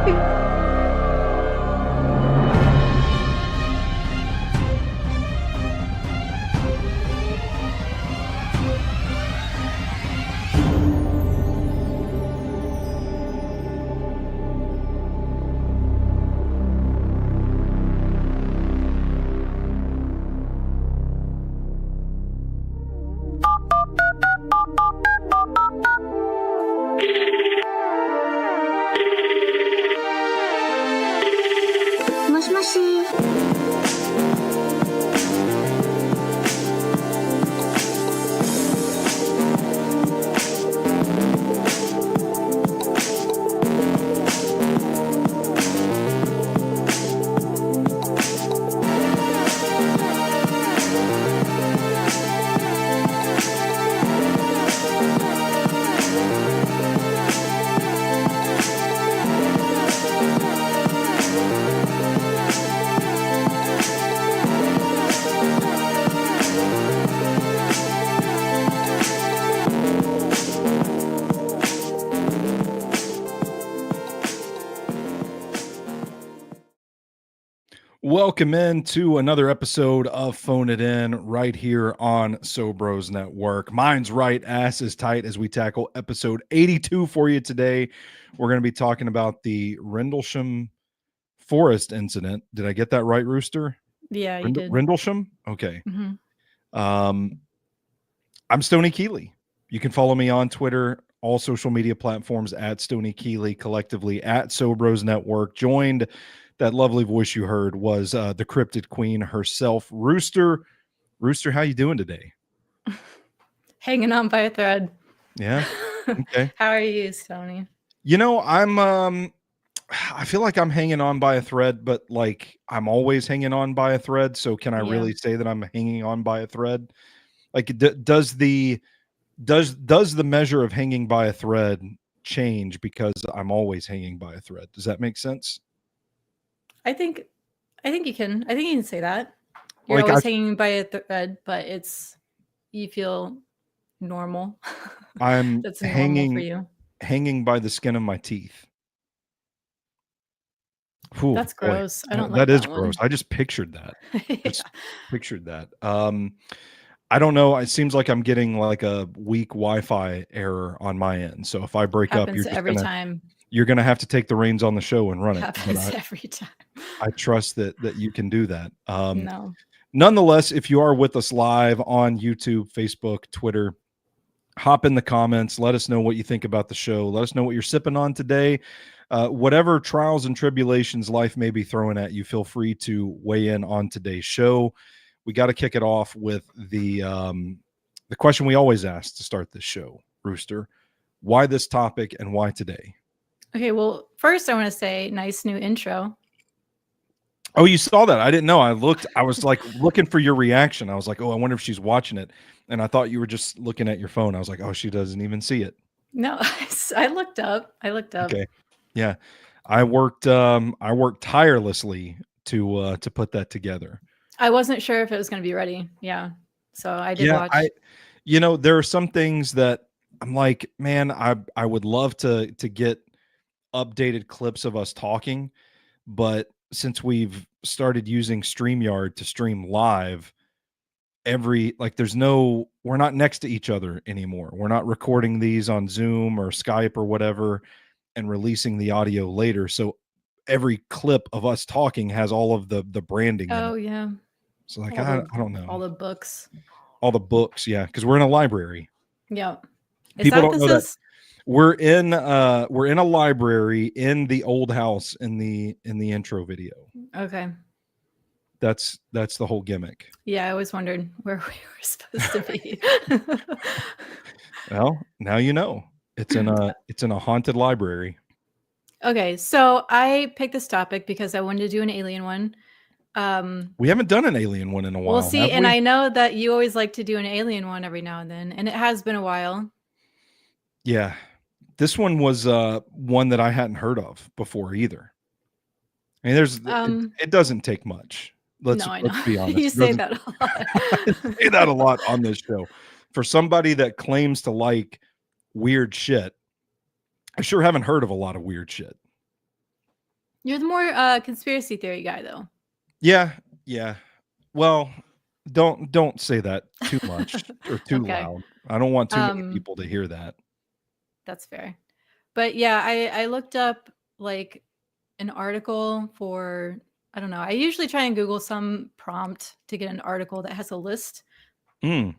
もしもし。Welcome in to another episode of Phone It In right here on Sobros Network. Mine's right, ass is tight as we tackle episode 82 for you today. We're going to be talking about the Rendlesham Forest incident. Did I get that right, Rooster? Yeah, you did. Rendlesham? Okay. Mm-hmm. I'm Stoney Keeley. You can follow me on Twitter, all social media platforms at Stoney Keeley, collectively at Sobros Network. Joined, that lovely voice you heard was the cryptid queen herself, Rooster. Rooster, how you doing today? Hanging on by a thread. Yeah. Okay. How are you, Stoney? You know, I feel like I'm hanging on by a thread, but like I'm always hanging on by a thread. So can I really say that I'm hanging on by a thread? Like, does the measure of hanging by a thread change because I'm always hanging by a thread? Does that make sense? I think you can. I think you can say that. You're always hanging by a thread, but you feel normal. I'm That's normal for you. Hanging by the skin of my teeth. Whew, that's gross. Boy. I don't like that. That is one. gross. I just pictured that. Yeah. I don't know. It seems like I'm getting like a weak Wi-Fi error on my end. So if I break up, you're gonna have to take the reins on the show and run it. Happens every time. I trust that you can do that. No. Nonetheless, if you are with us live on YouTube, Facebook, Twitter, hop in the comments. Let us know what you think about the show. Let us know what you're sipping on today. Whatever trials and tribulations life may be throwing at you, feel free to weigh in on today's show. We got to kick it off with the question we always ask to start this show, Rooster. Why this topic and why today? Okay, well, first I want to say nice new intro. Oh, you saw that? I didn't know. I was like looking for your reaction. I was like, oh, I wonder if she's watching it. And I thought you were just looking at your phone. I was like, oh, she doesn't even see it. No, I looked up. Okay. Yeah. I worked tirelessly to put that together. I wasn't sure if it was going to be ready. Yeah. So I did watch. There are some things that I'm like, man, I would love to get updated clips of us talking, but since we've started using StreamYard to stream live, we're not next to each other anymore. We're not recording these on Zoom or Skype or whatever and releasing the audio later. So every clip of us talking has all of the branding. Oh, yeah. So like, I don't know. All the books. Yeah. Because we're in a library. Yeah. People don't know that we're in a library in the old house in the intro video. Okay. That's the whole gimmick. Yeah, I always wondered where we were supposed to be. Well, now you know. It's in a haunted library. Okay, so I picked this topic because I wanted to do an alien one. We haven't done an alien one in a while. We'll see, and I know that you always like to do an alien one every now and then, and it has been a while. Yeah. This one was one that I hadn't heard of before either. I mean, it doesn't take much. Let's be honest. You say that a lot. I say that a lot on this show. For somebody that claims to like weird shit, I sure haven't heard of a lot of weird shit. You're the more conspiracy theory guy, though. Yeah, yeah. Well, don't say that too much or too Okay. loud. I don't want too many people to hear that. That's fair. But yeah, I looked up like an article for, I don't know. I usually try and Google some prompt to get an article that has a list. Mm.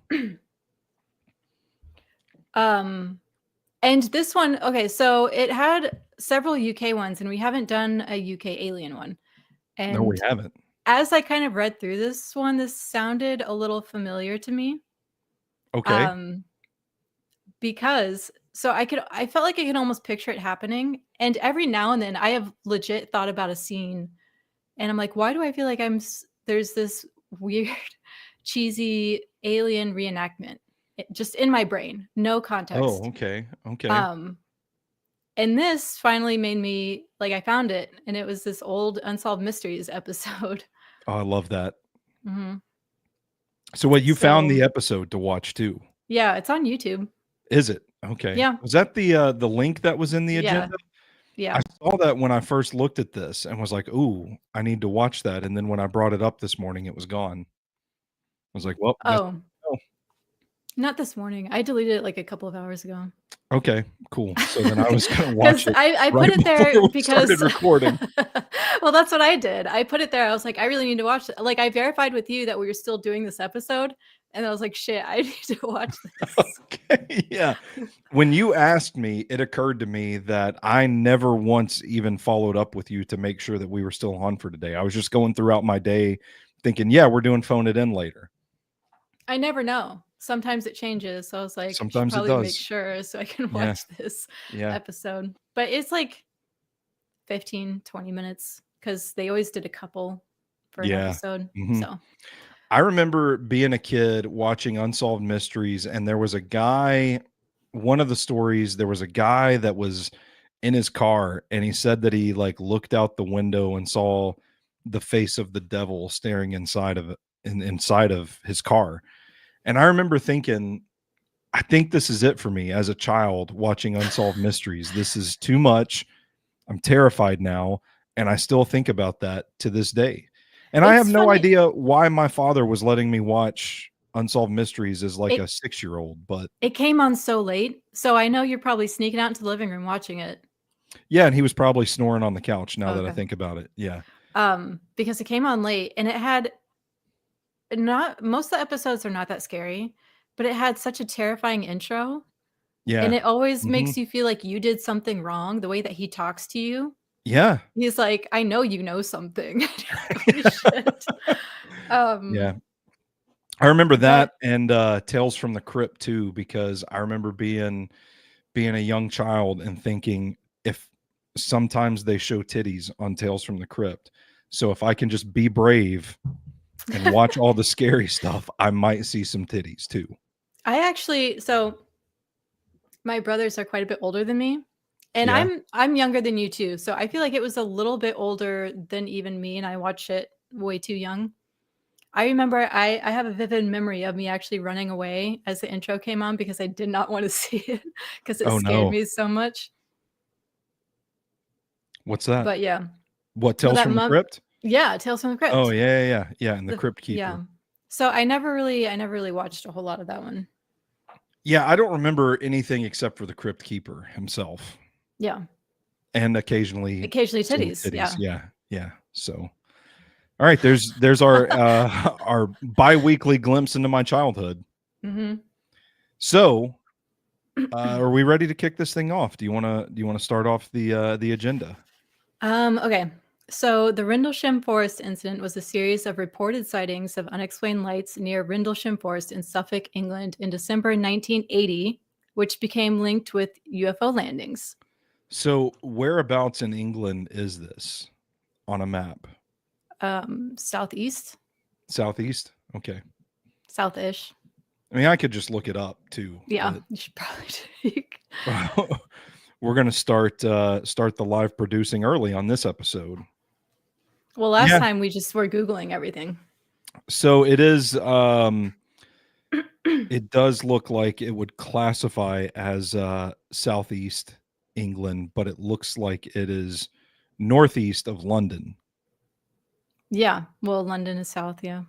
And this one, okay, so it had several UK ones, and we haven't done a UK alien one. And No, we haven't. as I kind of read through this one, this sounded a little familiar to me. Okay. Because I felt like I could almost picture it happening. And every now and then I have legit thought about a scene and I'm like, why do I feel like there's this weird, cheesy alien reenactment just in my brain, no context. Oh, okay. Okay. And this finally made me like, I found it, and it was this old Unsolved Mysteries episode. Oh, I love that. Mm-hmm. So what, you found the episode to watch too? Yeah, it's on YouTube. Is it? Okay. Yeah. Was that the link that was in the agenda? Yeah. I saw that when I first looked at this and was like, "Ooh, I need to watch that." And then when I brought it up this morning, it was gone. I was like, "Well, Not this morning. I deleted it like a couple of hours ago. Okay, cool." So then I was going to watch it. I put it there because started recording. Well, that's what I did. I put it there. I was like, I really need to watch it. Like, I verified with you that we were still doing this episode, and I was like, shit, I need to watch this. Okay, yeah. When you asked me, it occurred to me that I never once even followed up with you to make sure that we were still on for today. I was just going throughout my day thinking, yeah, we're doing Phone It In later. I never know. Sometimes it changes. So I was like, sometimes I should it probably does. make sure so I can watch this episode. But it's like 15, 20 minutes because they always did a couple for an episode. Mm-hmm. So I remember being a kid watching Unsolved Mysteries, and there was a guy, one of the stories, there was a guy that was in his car, and he said that he like looked out the window and saw the face of the devil staring inside of his car. And I remember thinking, I think this is it for me as a child watching Unsolved Mysteries. This is too much. I'm terrified now. And I still think about that to this day. And I have no idea why my father was letting me watch Unsolved Mysteries as like a 6-year-old, but it came on so late. So I know you're probably sneaking out into the living room watching it. Yeah, and he was probably snoring on the couch now that I think about it. Yeah. Because it came on late, and it had most of the episodes are not that scary, but it had such a terrifying intro. Yeah. And it always makes you feel like you did something wrong, the way that he talks to you. Yeah. He's like, I know you know something. Holy shit. Yeah. I remember that and Tales from the Crypt too, because I remember being a young child and thinking, if sometimes they show titties on Tales from the Crypt, so if I can just be brave and watch all the scary stuff, I might see some titties too. So my brothers are quite a bit older than me, and I'm younger than you too. So I feel like it was a little bit older than even me, and I watched it way too young. I remember I have a vivid memory of me actually running away as the intro came on because I did not want to see it because it scared me so much. What's that? But yeah. What, Tales from the Crypt? Yeah, Tales from the Crypt. Oh, yeah, and the Crypt Keeper. Yeah. So I never really watched a whole lot of that one. Yeah, I don't remember anything except for the Crypt Keeper himself. Yeah. And occasionally titties. Yeah. So, all right, there's our our bi-weekly glimpse into my childhood. Mm-hmm. So, are we ready to kick this thing off? Do you want to start off the agenda? Okay. So the Rendlesham Forest incident was a series of reported sightings of unexplained lights near Rendlesham Forest in Suffolk, England in December 1980, which became linked with UFO landings. So whereabouts in England is this on a map? Southeast. Southeast? Okay. Southish. I mean, I could just look it up too. Yeah, you should probably take. We're going to start the live producing early on this episode. Well, last time we just were Googling everything. So it is, it does look like it would classify as Southeast England, but it looks like it is northeast of London. Yeah. Well, London is south. Yeah.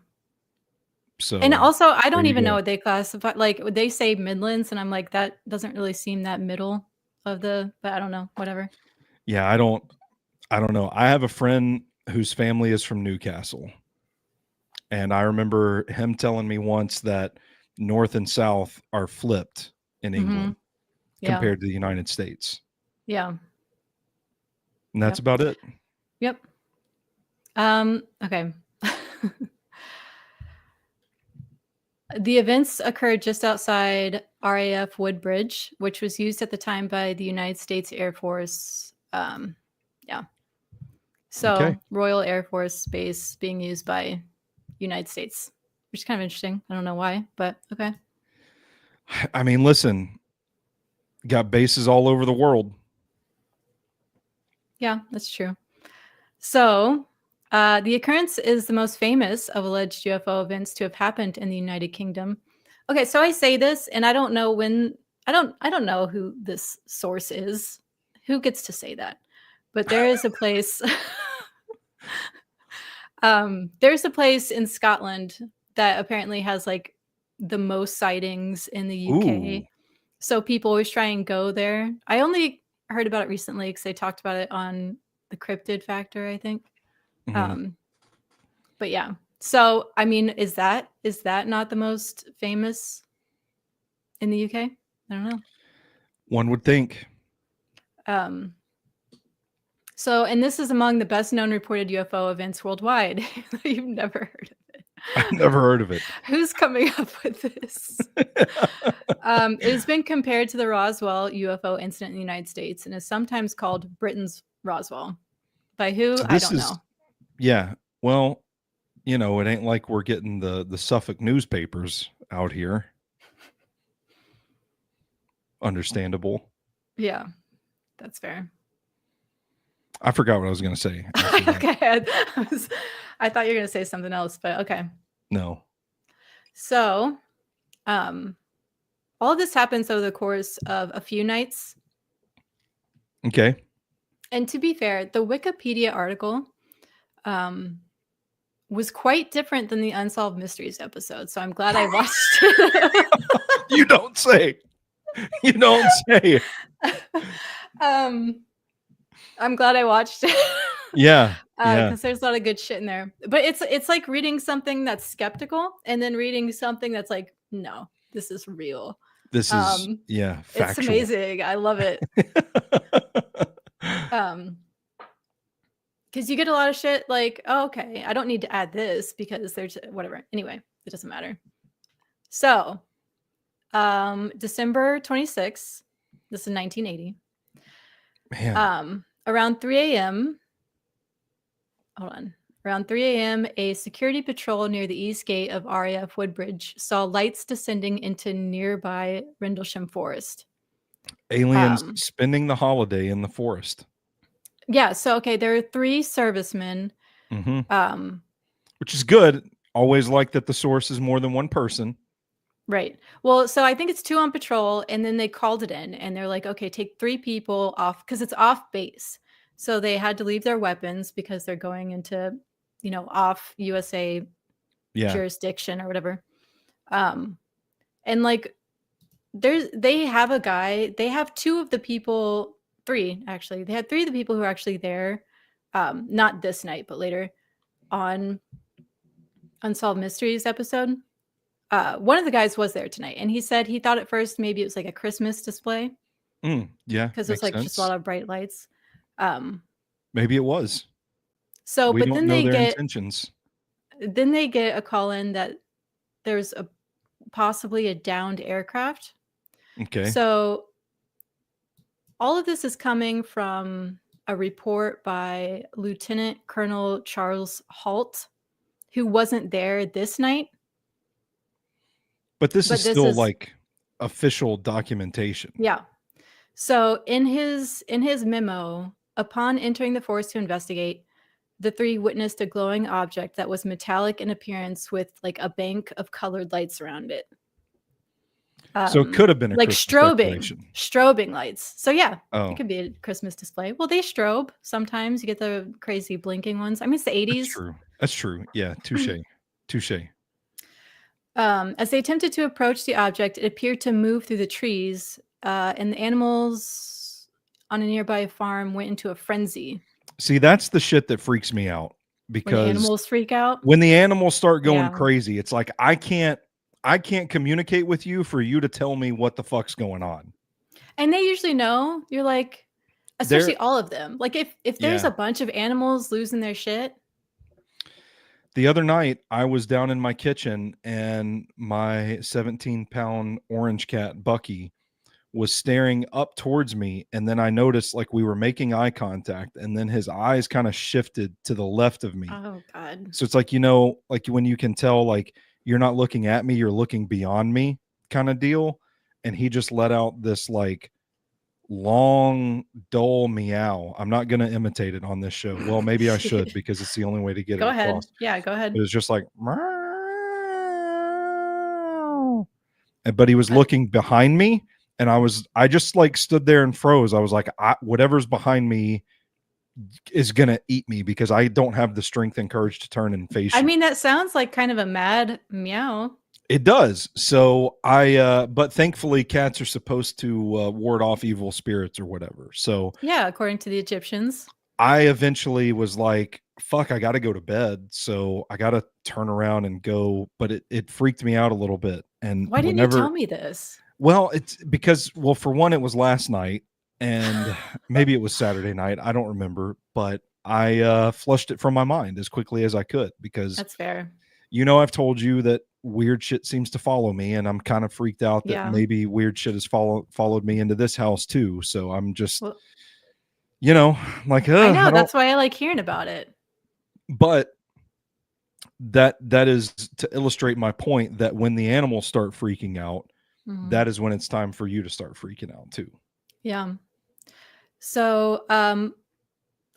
So, and also, I there don't you even go. know what they classify. Like they say Midlands, and I'm like, that doesn't really seem that middle of the. But I don't know. Whatever. Yeah, I don't know. I have a friend whose family is from Newcastle. And I remember him telling me once that north and south are flipped in England Yeah. compared to the United States. Yeah. And that's Yep. about it. Yep. Okay. The events occurred just outside RAF Woodbridge, which was used at the time by the United States Air Force. Yeah. So Okay. Royal Air Force Base being used by United States, which is kind of interesting. I don't know why, but okay. I mean, listen, got bases all over the world. Yeah, that's true. So the occurrence is the most famous of alleged UFO events to have happened in the United Kingdom. Okay, so I say this, and I don't know when. I don't know who this source is. Who gets to say that? But there is a place. There's a place in Scotland that apparently has like the most sightings in the UK. Ooh. So people always try and go there. I only heard about it recently because they talked about it on the Cryptid Factor, I think. Mhm. But yeah. So I mean, is that not the most famous in the UK? I don't know. One would think. So, and this is among the best known reported UFO events worldwide. You've never heard of it. I've never heard of it. Who's coming up with this? It has been compared to the Roswell UFO incident in the United States and is sometimes called Britain's Roswell. By who? So I this don't is, know. yeah. Well, you know, it ain't like we're getting the Suffolk newspapers out here. Understandable. Yeah, that's fair. I forgot what I was going to say. Okay. I thought you were going to say something else, but okay. No. So, all of this happens over the course of a few nights. Okay. And to be fair, the Wikipedia article was quite different than the Unsolved Mysteries episode. So I'm glad I watched it. You don't say. You don't say. I'm glad I watched it. Yeah. Because there's a lot of good shit in there. But it's like reading something that's skeptical and then reading something that's like, no, this is real. This is factual. It's amazing. I love it. Because you get a lot of shit like, oh, okay, I don't need to add this because there's whatever. Anyway, it doesn't matter. So, December 26th, this is 1980. Man. Around 3 a.m. Hold on. Around 3 a.m., a security patrol near the east gate of RAF Woodbridge saw lights descending into nearby Rendlesham Forest. Aliens spending the holiday in the forest. Yeah. So, okay, there are 3 servicemen. Which is good. Always like that the source is more than one person. Right. Well, so I think it's 2 on patrol, and then they called it in, and they're like, okay, take 3 people off because it's off base. So they had to leave their weapons because they're going into, off USA jurisdiction or whatever. And like, they have a guy. They have 2 of the people, 3 actually. They had 3 of the people who are actually there, not this night, but later on Unsolved Mysteries episode. One of the guys was there tonight, and he said he thought at first maybe it was like a Christmas display. Yeah, because it's like sense. just a lot of bright lights. Maybe it was. So, we but don't then know they their get intentions. Then they get a call in that there's possibly a downed aircraft. Okay. So all of this is coming from a report by Lieutenant Colonel Charles Halt, who wasn't there this night. But this is still like official documentation. Yeah. So in his memo, upon entering the forest to investigate, the 3 witnessed a glowing object that was metallic in appearance with like a bank of colored lights around it. So it could have been a like Christmas decoration. strobing lights. So yeah, Oh, it could be a Christmas display. Well, they strobe sometimes. You get the crazy blinking ones. I mean, it's the that's 80s. true. That's true. Yeah, touche. Touche. As they attempted to approach the object, it appeared to move through the trees, and the animals on a nearby farm went into a frenzy. See, that's the shit that freaks me out When the because animals freak out. when the animals start going Yeah. crazy, it's like I can't communicate with you for you to tell me what the fuck's going on. And they usually know. You're like, especially all of them. Like if there's Yeah. a bunch of animals losing their shit. The other night, I was down in my kitchen and my 17-pound orange cat, Bucky, was staring up towards me. And then I noticed like we were making eye contact, and then his eyes kind of shifted to the left of me. Oh God. So it's like, you know, like when you can tell, like, you're not looking at me, you're looking beyond me kind of deal. And he just let out this like long, dull meow. I'm not going to imitate it on this show. Well, maybe I should because it's the only way to get Go it ahead. across. Yeah, go ahead. It was just like, meow. But he was looking behind me, and I just like stood there and froze. I was like, whatever's behind me is gonna eat me because I don't have the strength and courage to turn and face you. I mean, that sounds like kind of a mad meow. It does. So but thankfully cats are supposed to ward off evil spirits or whatever. So Yeah, according to the Egyptians. I eventually was like, fuck, I gotta go to bed. So I gotta turn around and go. But it freaked me out a little bit. And Why didn't you tell me this? Well, it's because, well, for one, it was last night, and maybe it was Saturday night. I don't remember, but I flushed it from my mind as quickly as I could because That's fair. you know, I've told you that weird shit seems to follow me, and I'm kind of freaked out that maybe weird shit has followed me into this house too. So I'm just, you know, like, I know that's why I like hearing about it. But that is to illustrate my point that when the animals start freaking out, that is when it's time for you to start freaking out too. Yeah. So,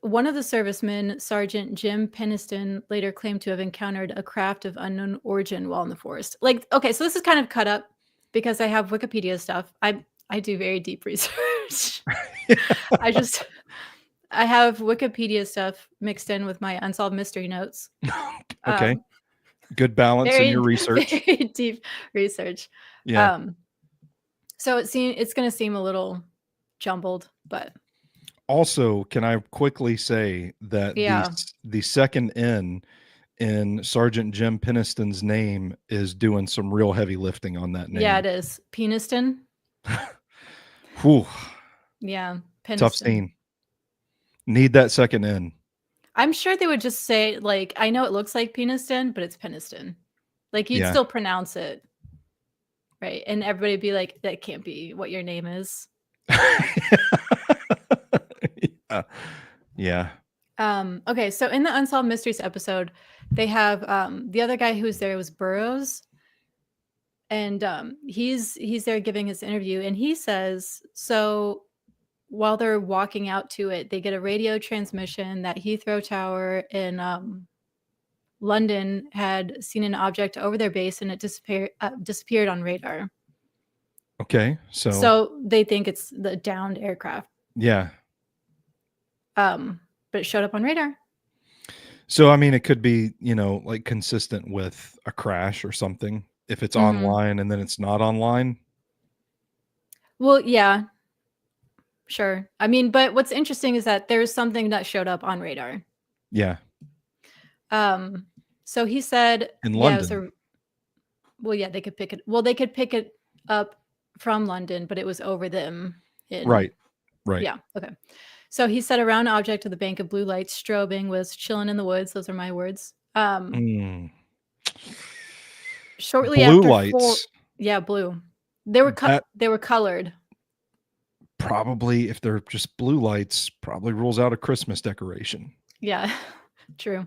one of the servicemen, Sergeant Jim Peniston, later claimed to have encountered a craft of unknown origin while in the forest. Like, okay, so this is kind of cut up because I have Wikipedia stuff. I do very deep research. I have Wikipedia stuff mixed in with my unsolved mystery notes. Okay. Good balance in your research. Very deep research. Yeah. So it's going to seem a little jumbled, but also, can I quickly say that the second N in Sergeant Jim Peniston's name is doing some real heavy lifting on that name. Yeah, it is. Peniston. Whew. Yeah. Peniston. Tough scene. Need that second N. I'm sure they would just say, like, I know it looks like Peniston, but it's Peniston. Like, you'd still pronounce it. Right. And everybody would be like, that can't be what your name is. Yeah. Okay. So in the Unsolved Mysteries episode, they have the other guy who's there was Burroughs. And he's there giving his interview. And he says, so while they're walking out to it, they get a radio transmission that Heathrow Tower in London had seen an object over their base, and it disappeared on radar. Okay, so they think it's the downed aircraft. Yeah. But it showed up on radar. So I mean, it could be, you know, like consistent with a crash or something. If it's online and then it's not online. Well, yeah. Sure. I mean, but what's interesting is that there's something that showed up on radar. Yeah. So he said in London. They could pick it. Well, they could pick it up from London, but it was over them. Right. Yeah. Okay. So he said a round object with a bank of blue lights strobing was chilling in the woods. Those are my words. Shortly blue after lights. Blue. They were colored. Probably, if they're just blue lights, probably rules out a Christmas decoration. Yeah, true.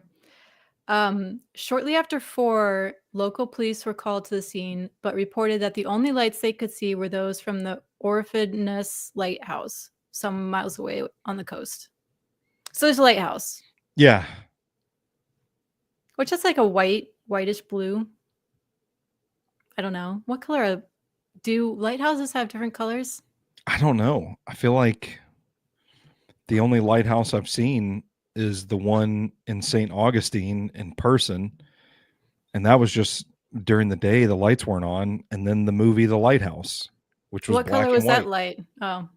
Shortly after 4, local police were called to the scene, but reported that the only lights they could see were those from the Orphanus Lighthouse, some miles away on the coast. So there's a lighthouse. Yeah. Which is like a whitish blue. I don't know. What color are Do lighthouses have different colors? I don't know. I feel like the only lighthouse I've seen is the one in St. Augustine in person. And that was just during the day, the lights weren't on. And then the movie The Lighthouse, which was What color black was and that white. light? Oh.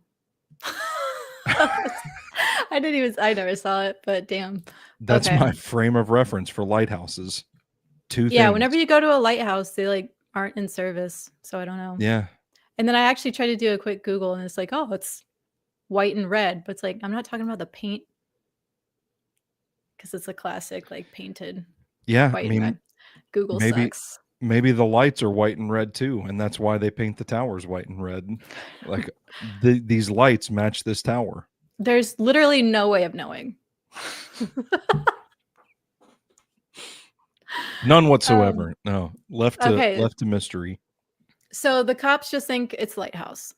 I never saw it, but damn. That's Okay. my frame of reference for lighthouses. Two Yeah, things. whenever you go to a lighthouse, they like aren't in service. So I don't know. Yeah. And then I actually tried to do a quick Google and it's like, oh, it's white and red. But it's like, I'm not talking about the paint because it's a classic, like painted Yeah. white and red. Google maybe sucks. maybe the lights are white and red too. And that's why they paint the towers white and red. Like these lights match this tower. There's literally no way of knowing. None whatsoever. No. Left okay. to mystery. So the cops just think it's lighthouse.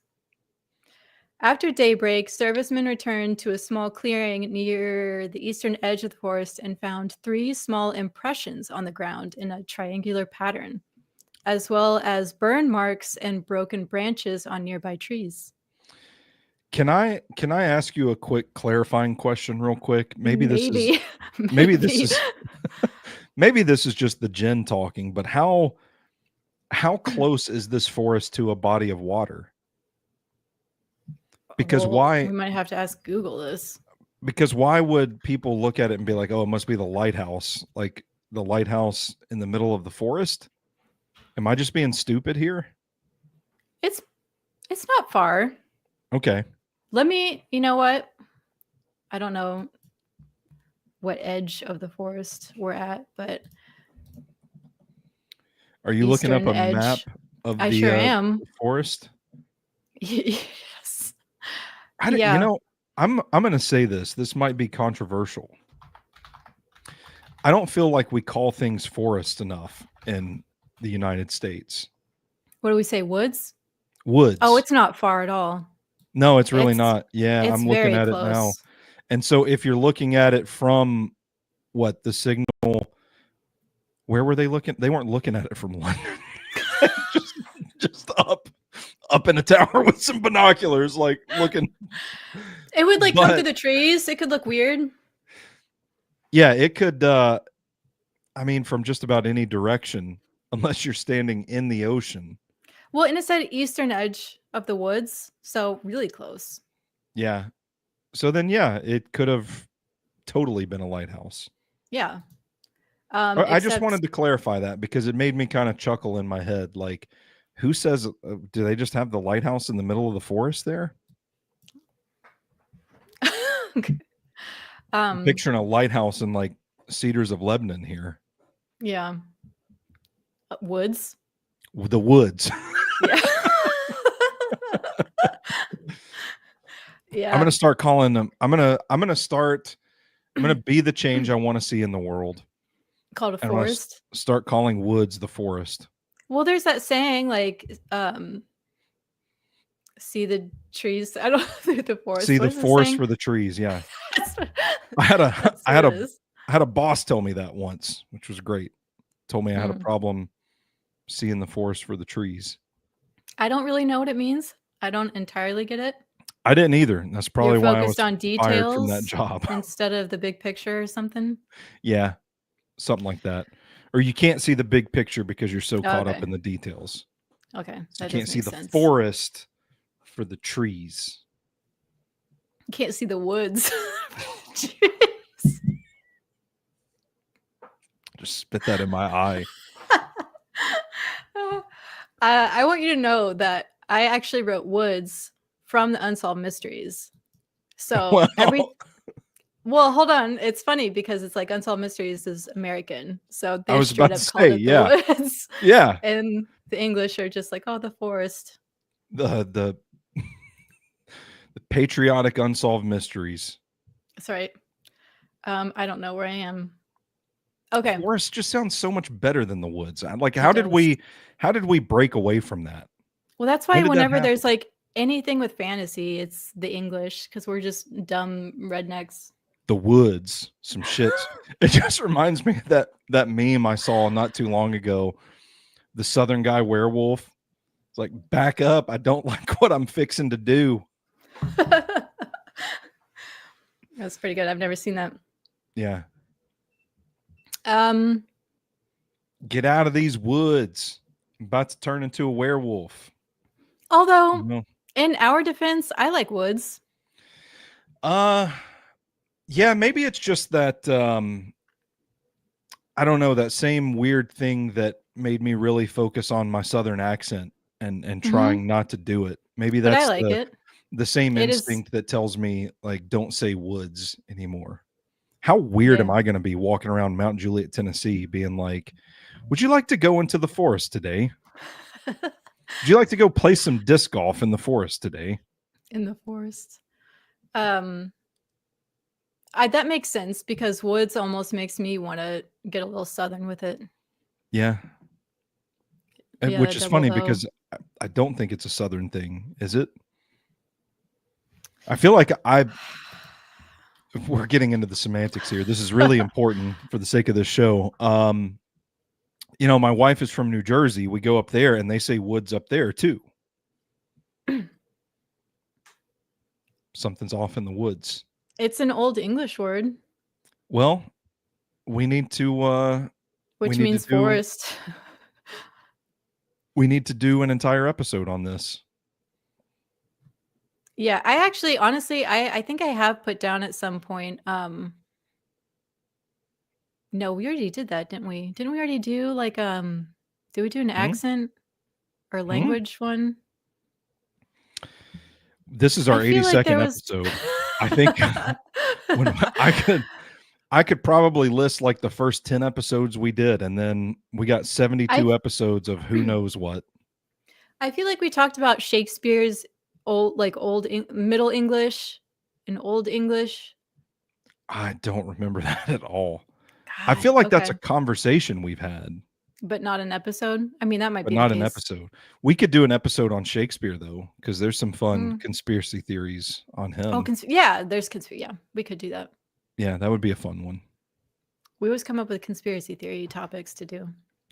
After daybreak, servicemen returned to a small clearing near the eastern edge of the forest and found 3 small impressions on the ground in a triangular pattern, as well as burn marks and broken branches on nearby trees. Can I ask you a quick clarifying question real quick? Maybe this is maybe this is just the Jen talking, but how close is this forest to a body of water? Because why? We might have to ask Google this. Because why would people look at it and be like, "Oh, it must be the lighthouse," like the lighthouse in the middle of the forest? Am I just being stupid here? It's not far. Okay. You know what? I don't know what edge of the forest we're at, but are you looking up a edge. map of I the sure am. forest? Yes. Yeah. You know, I'm going to say this. This might be controversial. I don't feel like we call things forest enough in the United States. What do we say? Woods? Woods. Oh, it's not far at all. No, it's really not. Yeah, I'm looking at it now. And so if you're looking at it from the signal, where were they looking? They weren't looking at it from London. just up in a tower with some binoculars, like looking. It would come through the trees. It could look weird. Yeah, it could. I mean, from just about any direction, unless you're standing in the ocean. Well, and it said eastern edge of the woods, so really close. Yeah. So then, yeah, it could have totally been a lighthouse. Yeah. I just wanted to clarify that because it made me kind of chuckle in my head. Like, who says, do they just have the lighthouse in the middle of the forest there? I'm picturing a lighthouse in like Cedars of Lebanon here. Yeah. Woods. The woods. Yeah. Yeah. I'm gonna start calling them. I'm gonna be the change I want to see in the world. Called a forest. Start calling woods the forest. Well, there's that saying like, see the trees. I don't know the forest. See the forest for the trees. Yeah. I had a boss tell me that once, which was great. Told me I had a problem seeing the forest for the trees. I don't really know what it means. I don't entirely get it. I didn't either. That's probably why I was on details fired from that job instead of the big picture or something. Yeah, something like that. Or you can't see the big picture because you're so caught up in the details. Okay, so you can't see the forest for the trees. You can't see the woods. Just spit that in my eye. I want you to know that I actually wrote woods from the Unsolved Mysteries. So well, hold on. It's funny because it's like Unsolved Mysteries is American. So they straight up called it the woods. Yeah. And the English are just like, oh, the forest. The patriotic Unsolved Mysteries. That's right. I don't know where I am. Okay. Forest just sounds so much better than the woods. Like, how did we break away from that? Well, that's why whenever there's like anything with fantasy, it's the English because we're just dumb rednecks. The woods, some shit. It just reminds me of that meme I saw not too long ago. The Southern guy werewolf. It's like, back up. I don't like what I'm fixing to do. That's pretty good. I've never seen that. Yeah. Um, Get out of these woods. I'm about to turn into a werewolf. although, You know? in our defense, I like woods. Yeah, maybe it's just that I don't know, that same weird thing that made me really focus on my southern accent and trying not to do it. Maybe But I that's like it. the same It is. instinct that tells me, like, don't say woods anymore. How weird Yeah. am I going to be walking around Mount Juliet, Tennessee, being like, would you like to go into the forest today? Would you like to go play some disc golf in the forest today? In the forest. That makes sense because woods almost makes me want to get a little southern with it. Yeah. Yeah, Which that is double funny O. because I don't think it's a southern thing, is it? I feel like we're getting into the semantics here. This is really important for the sake of this show. You know, my wife is from New Jersey. We go up there and they say woods up there too. Something's off in the woods. It's an old English word, Well, we need to which means forest. we need to do an entire episode on this. Yeah, I actually, honestly, I think I have put down at some point. No, we already did that, didn't we? Didn't we already do like did we do an accent or language one? This is our I feel like 82nd there was... episode. I think when I could probably list like the first 10 episodes we did, and then we got 72 episodes of who knows what. I feel like we talked about Shakespeare's Middle English and Old English. I don't remember that at all. God, I feel like that's a okay. conversation we've had, But not an episode. I mean, that might but be not the an case. episode. We could do an episode on Shakespeare though, because there's some fun conspiracy theories on him. Oh, yeah, there's conspiracy. Yeah, we could do that. Yeah, that would be a fun one. We always come up with conspiracy theory topics to do.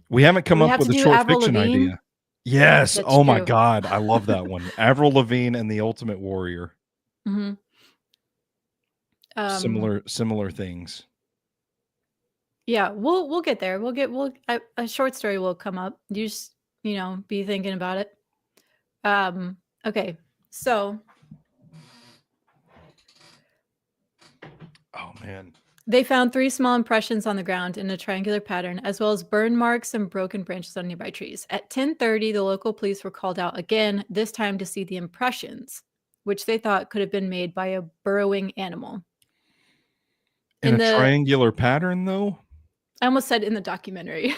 We haven't come up with a short Avril fiction Lavigne? idea. Yes. That's Oh my true. God. I love that one. Avril Lavigne and the Ultimate Warrior. Mm-hmm. Similar things. Yeah, we'll get there. A short story will come up. You just, be thinking about it. Okay. So, oh man. They found 3 small impressions on the ground in a triangular pattern, as well as burn marks and broken branches on nearby trees. At 10:30, the local police were called out again, this time to see the impressions, which they thought could have been made by a burrowing animal. In a triangular pattern, though? I almost said in the documentary.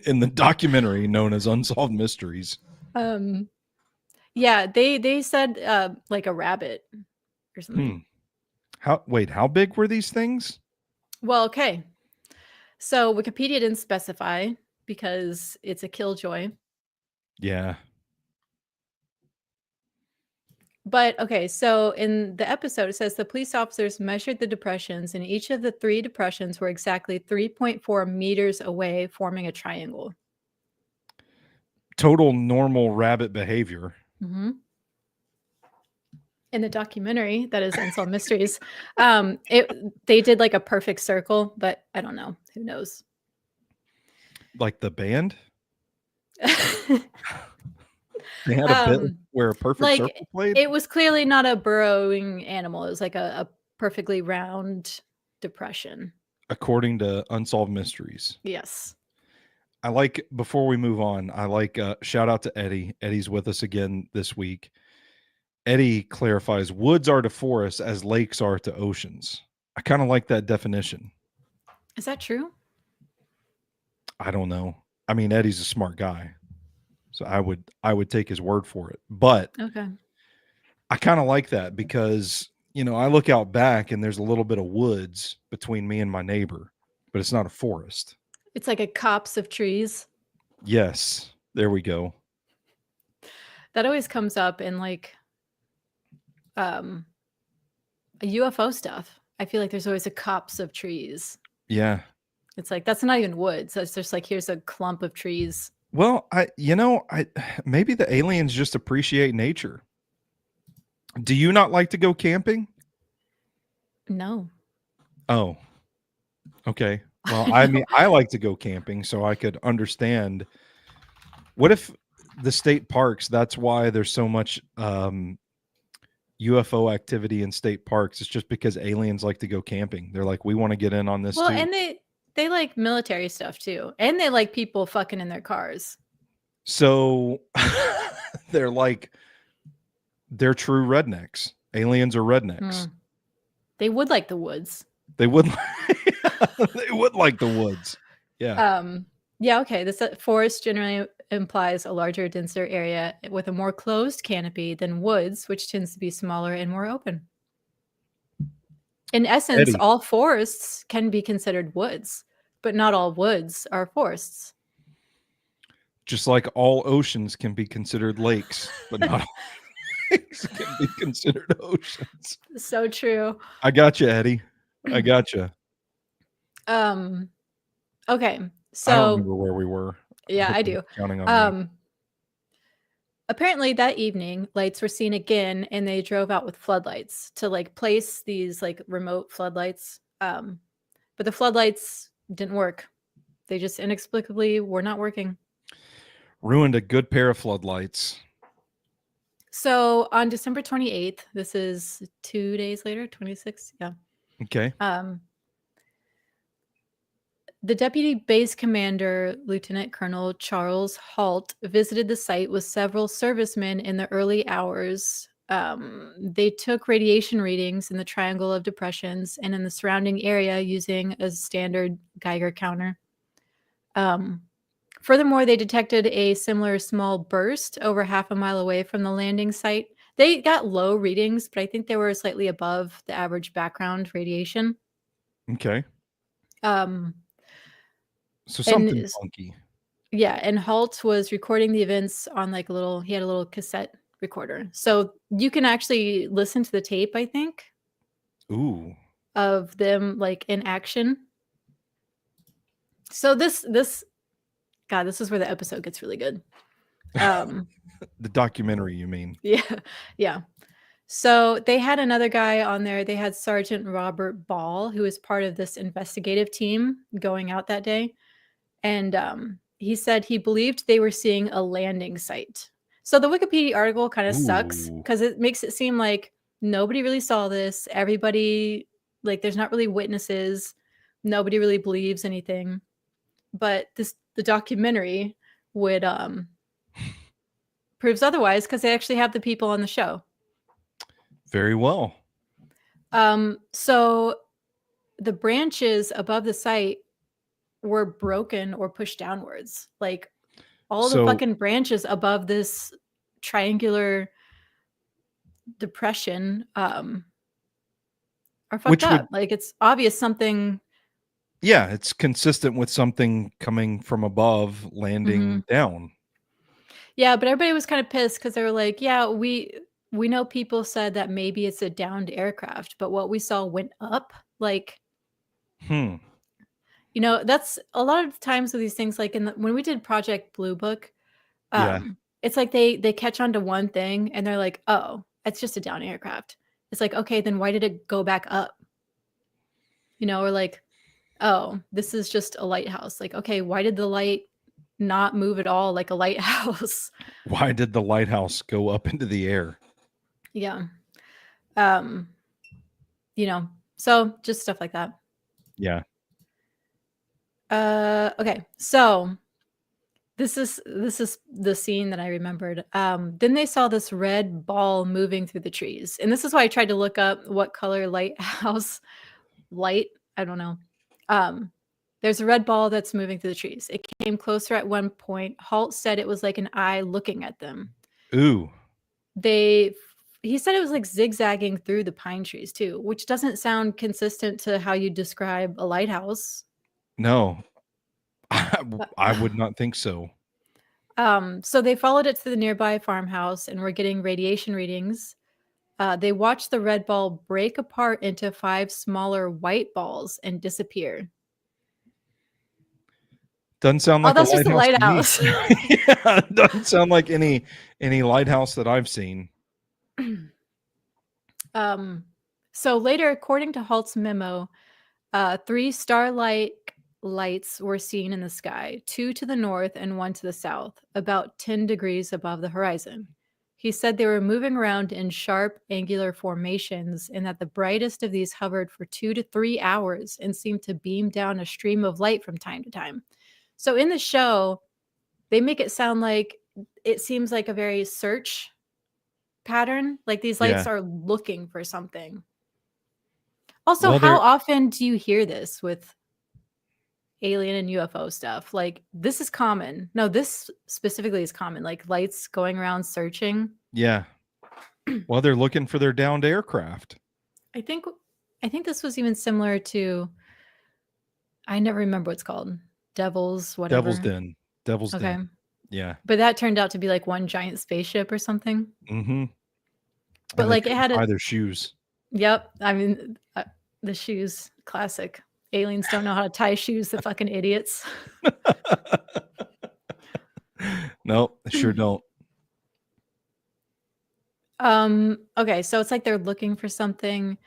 In the documentary known as Unsolved Mysteries. Yeah, they said like a rabbit or something. How big were these things? Well, okay. So Wikipedia didn't specify because it's a killjoy. Yeah. But okay, so in the episode, it says the police officers measured the depressions, and each of the 3 depressions were exactly 3.4 meters away, forming a triangle. Total normal rabbit behavior. Mm-hmm. In the documentary that is Unsolved Mysteries, they did like a perfect circle, but I don't know. Who knows? Like the band? They had a bit where a perfect circle played? It was clearly not a burrowing animal. It was like a perfectly round depression. According to Unsolved Mysteries. Yes. I like, before we move on, I like, shout out to Eddie. Eddie's with us again this week. Eddie clarifies woods are to forests as lakes are to oceans. I kind of like that definition. Is that true? I don't know. I mean, Eddie's a smart guy, so I would take his word for it. But okay, I kind of like that because, I look out back and there's a little bit of woods between me and my neighbor, but it's not a forest. It's like a copse of trees. Yes, there we go. That always comes up in like UFO stuff. I feel like there's always a copse of trees. Yeah. It's like, that's not even woods. That's just like, here's a clump of trees. Well, I maybe the aliens just appreciate nature. Do you not like to go camping? No. Oh, okay. Well, I mean, I like to go camping, so I could understand. What if the state parks, that's why there's so much UFO activity in state parks. It's just because aliens like to go camping. They're like, we want to get in on this Well, too. and they like military stuff too, and they like people fucking in their cars. So they're true rednecks. Aliens are rednecks. They would like the woods. They would they would like the woods. Yeah. Yeah, okay. This forest generally implies a larger, denser area with a more closed canopy than woods, which tends to be smaller and more open. In essence, Eddie. all forests can be considered woods, but not all woods are forests. Just like all oceans can be considered lakes, but not all lakes can be considered oceans. So true. I got you, Eddie. I got you. Okay. So I don't remember where we were. Yeah, I do. Counting on me. Apparently that evening, lights were seen again, and they drove out with floodlights to like place these like remote floodlights. But the floodlights didn't work. They just inexplicably were not working. Ruined a good pair of floodlights. So on December 28th, this is 2 days later, 26th. Yeah. Okay. The deputy base commander, Lieutenant Colonel Charles Halt, visited the site with several servicemen in the early hours. They took radiation readings in the Triangle of Depressions and in the surrounding area using a standard Geiger counter. Furthermore, they detected a similar small burst over half a mile away from the landing site. They got low readings, but I think they were slightly above the average background radiation. Okay. So And something funky. yeah, and Halt was recording the events on like he had a little cassette recorder. So you can actually listen to the tape, I think, Ooh. of them like in action. So this is where the episode gets really good. The documentary, you mean? Yeah. So they had another guy on there. They had Sergeant Robert Ball, who was part of this investigative team going out that day. And he said he believed they were seeing a landing site. So the Wikipedia article kind of sucks because it makes it seem like nobody really saw this. Everybody, like, there's not really witnesses. Nobody really believes anything. But the documentary would proves otherwise because they actually have the people on the show. Very well. So the branches above the site were broken or pushed downwards. Like all the fucking branches above this triangular depression are fucked up. Like it's obvious something. Yeah, it's consistent with something coming from above, landing down. Yeah, but everybody was kind of pissed because they were like, yeah, we know people said that maybe it's a downed aircraft, but what we saw went up. Like, you know, that's a lot of times with these things. Like when we did Project Blue Book, it's like they catch on to one thing and they're like, oh, it's just a down aircraft. It's like, okay, then why did it go back up? You know, or like, oh, this is just a lighthouse. Like, okay, why did the light not move at all like a lighthouse? Why did the lighthouse go up into the air? Yeah. You know, so just stuff like that. Yeah. Okay. So this is the scene that I remembered. Then they saw this red ball moving through the trees. And this is why I tried to look up what color lighthouse light. I don't know. There's a red ball that's moving through the trees. It came closer at one point. Halt said it was like an eye looking at them. Ooh. He said it was like zigzagging through the pine trees too, which doesn't sound consistent to how you describe a lighthouse. No, I would not think so. So they followed it to the nearby farmhouse and were getting radiation readings. They watched the red ball break apart into 5 smaller white balls and disappear. Doesn't sound Oh, like a that's just a lighthouse to me. lighthouse. Yeah, it doesn't sound like any lighthouse that I've seen. So later, according to Halt's memo, 3 star-like lights were seen in the sky, 2 to the north and 1 to the south, about 10 degrees above the horizon. He said they were moving around in sharp, angular formations and that the brightest of these hovered for 2 to 3 hours and seemed to beam down a stream of light from time to time. So in the show, they make it sound like it seems like a very search pattern, like these lights Yeah. are looking for something. Also, Well, how they're often do you hear this with alien and UFO stuff? Like, this is common. No, this specifically is common, like lights going around searching. yeah. Well, they're looking for their downed aircraft. I think this was even similar to, I never remember what it's called. Devil's whatever. Devil's Den. Devil's Okay. Den. Yeah. But that turned out to be like one giant spaceship or something. Mm-hmm. But And like it had tie a their shoes. Yep. I mean, the shoes, classic. Aliens don't know how to tie shoes, the fucking idiots. No, they sure don't. Okay, so it's like they're looking for something.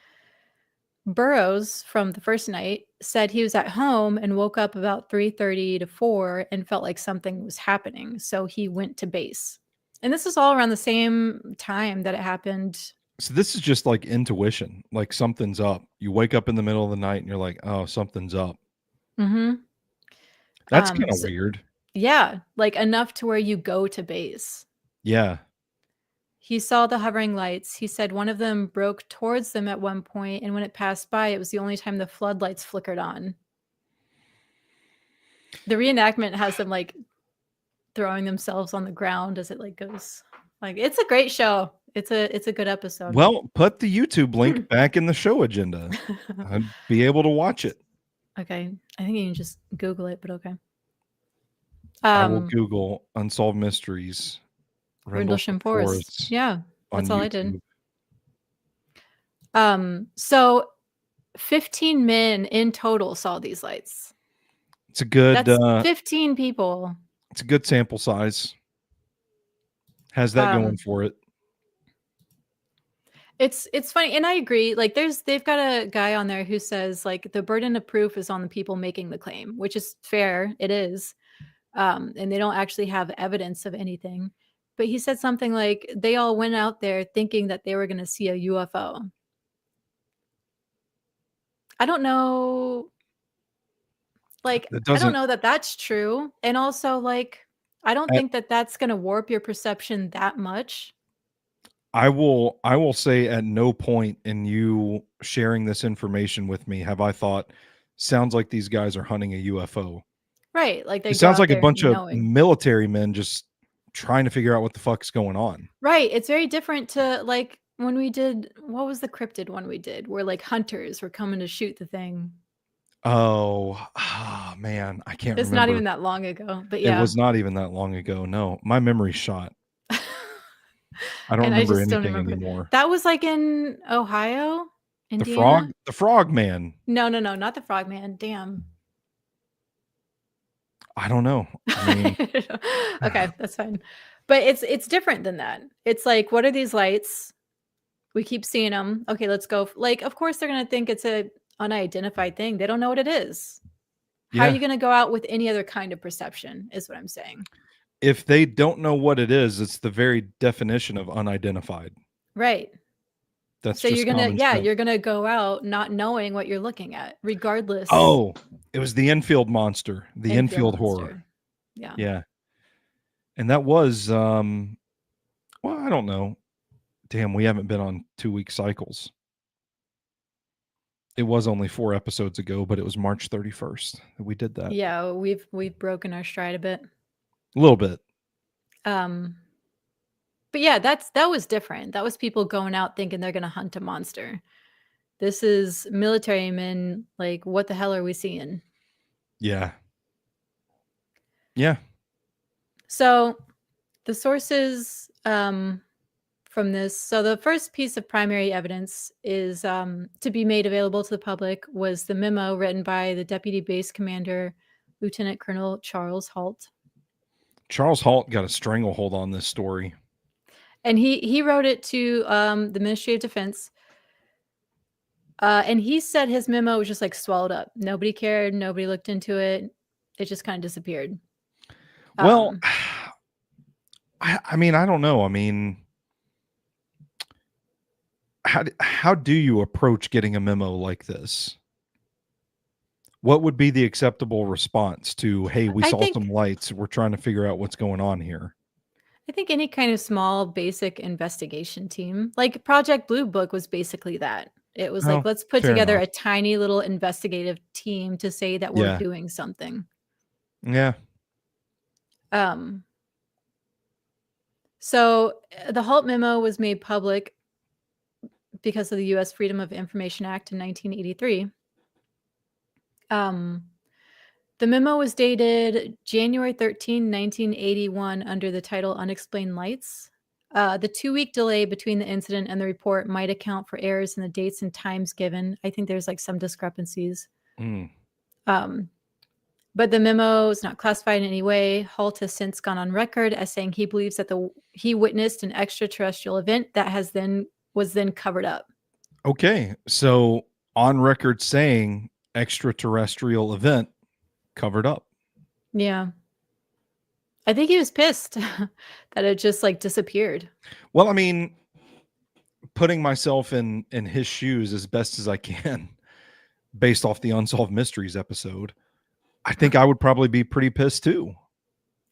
Burroughs from the first night said he was at home and woke up about 3:30 to 4 and felt like something was happening. So he went to base. And this is all around the same time that it happened. So this is just like intuition, like something's up. You wake up in the middle of the night and you're like, oh, something's up. Mm-hmm. That's kind of weird. Yeah, like enough to where you go to base. Yeah. He saw the hovering lights. He said one of them broke towards them at one point, and when it passed by, it was the only time the floodlights flickered on. The reenactment has them like throwing themselves on the ground as it like goes. Like, it's a great show. It's a good episode. Well, put the YouTube link back in the show agenda. I'd be able to watch it. Okay. I think you can just Google it, but okay. I will Google Unsolved Mysteries. Rendlesham Forest. Yeah, that's all YouTube. I did. So 15 men in total saw these lights. It's a good That's 15 people. It's a good sample size. Has that going for it. It's funny, and I agree. Like, they've got a guy on there who says like the burden of proof is on the people making the claim, which is fair. It is, and they don't actually have evidence of anything. But he said something like they all went out there thinking that they were going to see a UFO. I don't know. Like, I don't know that that's true. And also, like, I don't think that that's going to warp your perception that much. I will say at no point in you sharing this information with me have I thought, sounds like these guys are hunting a UFO. Right. Like, it sounds like a bunch of military men just trying to figure out what the fuck's going on. Right. It's very different to like when we did, what was the cryptid one we did where like hunters were coming to shoot the thing? Oh, man, I can't remember. It's not even that long ago, but yeah. It was not even that long ago. No, my memory's shot. I don't remember anything anymore. That was like in Ohio, Indiana? The frog man. No, not the frog man. Damn. I don't know. I mean, okay, that's fine. But it's different than that. It's like, what are these lights? We keep seeing them. Okay, let's go. Like, of course they're gonna think it's a unidentified thing. They don't know what it is. How are you gonna go out with any other kind of perception? Is what I'm saying. If they don't know what it is, it's the very definition of unidentified. Right. That's so you're gonna go out not knowing what you're looking at, regardless. Oh, it was the infield monster, the infield horror. Yeah. Yeah. And that was well, I don't know. Damn, we haven't been on 2-week cycles. It was only 4 episodes ago, but it was March 31st that we did that. Yeah, we've broken our stride a bit. A little bit. But yeah, that was different. That was people going out thinking they're going to hunt a monster. This is military men. Like, what the hell are we seeing? Yeah. Yeah. So the sources from this. So the first piece of primary evidence is to be made available to the public was the memo written by the deputy base commander Lieutenant Colonel Charles Halt. Charles Halt got a stranglehold on this story. And he wrote it to the Ministry of Defense. And he said his memo was just like swallowed up. Nobody cared. Nobody looked into it. It just kind of disappeared. Well, I mean, I don't know. I mean, how do you approach getting a memo like this? What would be the acceptable response to, hey, we saw some lights. We're trying to figure out what's going on here. I think any kind of small basic investigation team, like Project Blue Book was basically that. It was like, let's put together a tiny little investigative team to say that we're doing something. Yeah. So the Halt memo was made public because of the U.S. Freedom of Information Act in 1983. The memo was dated January 13, 1981, under the title Unexplained Lights. The 2-week delay between the incident and the report might account for errors in the dates and times given. I think there's like some discrepancies. But the memo is not classified in any way. Halt has since gone on record as saying he believes that he witnessed an extraterrestrial event that was then covered up. Okay, so on record saying extraterrestrial event covered up. Yeah. I think he was pissed that it just like disappeared. Well, I mean, putting myself in his shoes as best as I can, based off the Unsolved Mysteries episode, I think I would probably be pretty pissed too.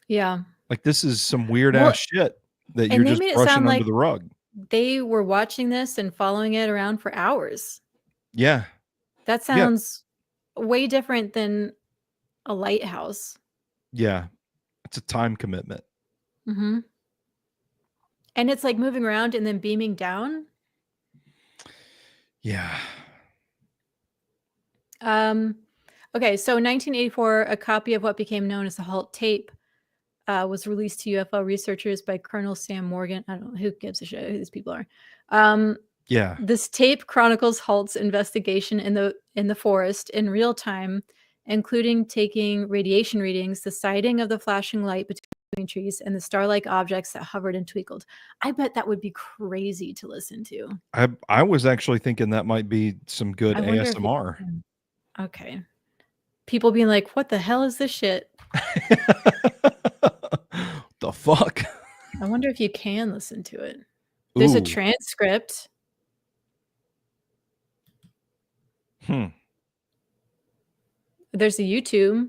Yeah. Like, this is some weird ass shit that you're just brushing under the rug. They were watching this and following it around for hours. Yeah. That sounds way different than a lighthouse. Yeah. It's a time commitment. Mm-hmm. And it's like moving around and then beaming down. Yeah. Okay, so in 1984, a copy of what became known as the Halt tape was released to UFO researchers by Colonel Sam Morgan. I don't know who gives a shit who these people are. Yeah. This tape chronicles Halt's investigation in the forest in real time, including taking radiation readings, the sighting of the flashing light between trees, and the star-like objects that hovered and twinkled. I bet that would be crazy to listen to. I was actually thinking that might be some good ASMR. Okay. People being like, what the hell is this shit? The fuck? I wonder if you can listen to it. There's a transcript. There's a YouTube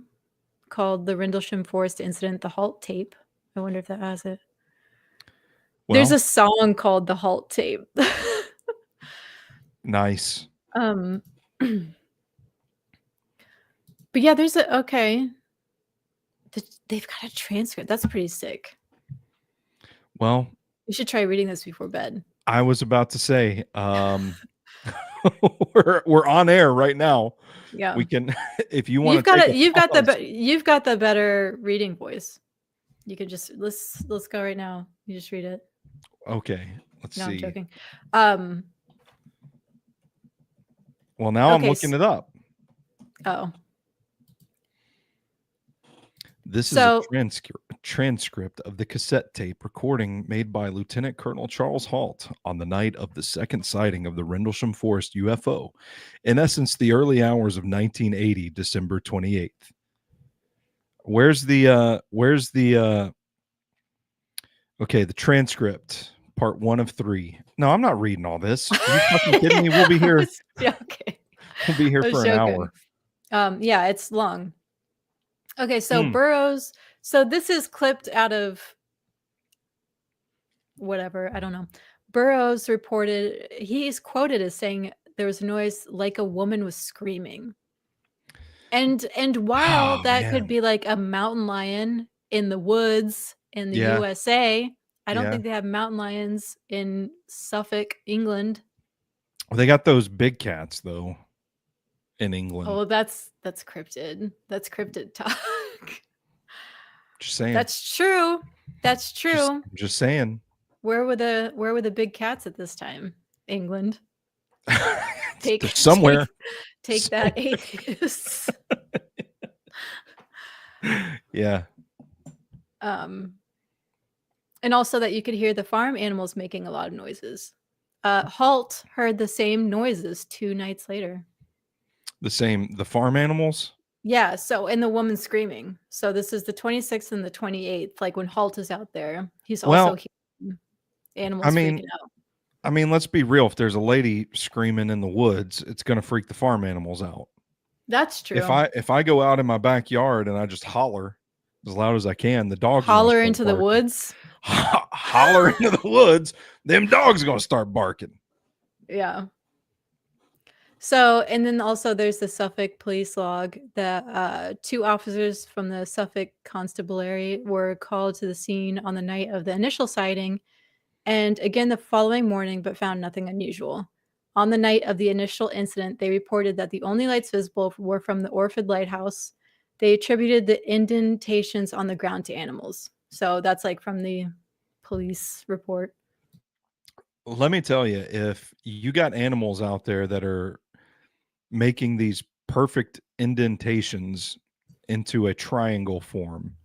called the Rendlesham Forest Incident, the Halt tape. I wonder if that has it. Well, there's a song called the Halt tape. Nice. But yeah, there's they've got a transcript. That's pretty sick. Well, you should try reading this before bed. I was about to say, we're on air right now. Yeah, we can. If you want, you've got the better reading voice. You can just let's go right now. You just read it. Okay, let's see. I'm joking. Well, now I'm looking it up. Oh. This is a transcript of the cassette tape recording made by Lieutenant Colonel Charles Halt on the night of the second sighting of the Rendlesham Forest UFO. In essence, the early hours of 1980, December 28th. Where's the the transcript, part 1 of 3. No, I'm not reading all this. Are you fucking kidding me? We'll be here. Okay. We'll be here for an hour. Yeah, it's long. Okay, so Burroughs. So this is clipped out of whatever, I don't know. Burroughs reported, he's quoted as saying there was a noise like a woman was screaming. And while that could be like a mountain lion in the woods in the USA, I don't think they have mountain lions in Suffolk, England. Well, they got those big cats though in England. Oh, that's cryptid. That's cryptid talk. Just saying. That's true. That's true. Just saying. Where were the big cats at this time? England. Somewhere. Take that, atheists. Yeah. And also that you could hear the farm animals making a lot of noises. Halt heard the same noises 2 nights later. The farm animals? Yeah, so and the woman screaming. So this is the 26th and the 28th, like when Halt is out there, he's also Well, hearing I animals mean, freaking out. let's be real. If there's a lady screaming in the woods, it's going to freak the farm animals out. That's If true. I go out in my backyard and I just holler as loud as I can, the dogs are gonna Holler start into the barking. woods. Holler into the woods, them dogs are gonna start barking. Yeah. So, and then also there's the Suffolk police log that 2 officers from the Suffolk Constabulary were called to the scene on the night of the initial sighting, and again the following morning, but found nothing unusual. On the night of the initial incident, they reported that the only lights visible were from the Orford Lighthouse. They attributed the indentations on the ground to animals. So that's like from the police report. Let me tell you, if you got animals out there that are making these perfect indentations into a triangle form,